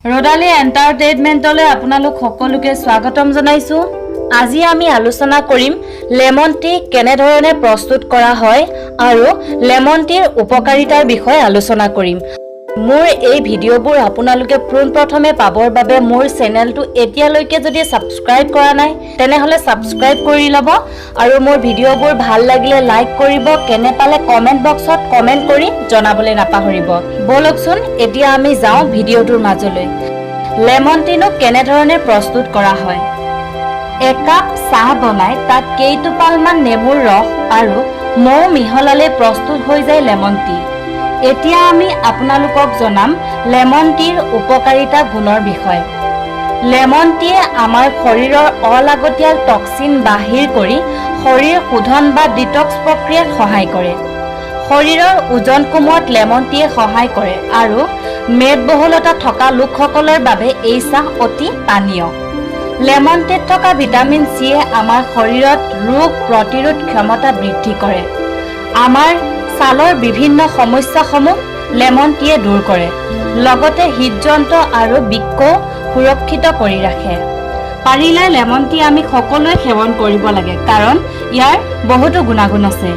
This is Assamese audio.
ৰদালি এন্টাৰটেইনমেন্টলৈ আপোনালোক সকলোকে স্বাগতম জনাইছো। আজি আমি আলোচনা কৰিম লেমন টি কেনেধৰণে প্ৰস্তুত কৰা হয় আৰু লেমন টিৰ উপকাৰিতাৰ বিষয়ে আলোচনা কৰিম। মোৰ এই ভিডিঅ'বোৰ আপোনালোকে পোনপ্ৰথমে পাবৰ বাবে মোৰ চেনেলটো এতিয়ালৈকে যদি সাবস্ক্ৰাইব কৰা নাই তেনেহলে সাবস্ক্ৰাইব কৰি ল'ব আৰু মোৰ ভিডিঅ'বোৰ ভাল লাগিলে লাইক কৰিব, কেনে পালে কমেন্ট বক্সত কমেন্ট কৰি জনাবলৈ নাপাহৰিব। বলকচোন এতিয়া আমি যাওঁ ভিডিঅ'টোৰ মাজলৈ। লেমন টিনো কেনেধৰণে প্ৰস্তুত কৰা হয়। একাপ চাহ বনাই তাত কেইটোপালমান নেমুৰ ৰস আৰু মৌ মিহলালে প্ৰস্তুত হৈ যায় লেমন টি। এতিয়া আমি আপোনালোকক জনাম লেমন টিৰ উপকাৰিতা গুণৰ বিষয়ে। লেমন টিয়ে আমাৰ শৰীৰৰ অলাগতিয়াল টক্সিন বাহিৰ কৰি শৰীৰ শোধন বা ডিটক্স প্ৰক্ৰিয়াত সহায় কৰে। শৰীৰৰ ওজন কমোৱাত লেমন টিয়ে সহায় কৰে আৰু মেদবহুলতা থকা লোকসকলৰ বাবে এই চাহ অতি পানীয়। লেমন টিত থকা ভিটামিন চিয়ে আমাৰ শৰীৰত ৰোগ প্ৰতিৰোধ ক্ষমতা বৃদ্ধি কৰে। আমাৰ ছালৰ বিভিন্ন সমস্যাসমূহ লেমন টিয়ে দূৰ কৰে, লগতে হৃদযন্ত্ৰ আৰু বৃক্কও সুৰক্ষিত কৰি ৰাখে। পাৰিলে লেমন টি আমি সকলোৱে সেৱন কৰিব লাগে কাৰণ ইয়াৰ বহুতো গুণাগুণ আছে।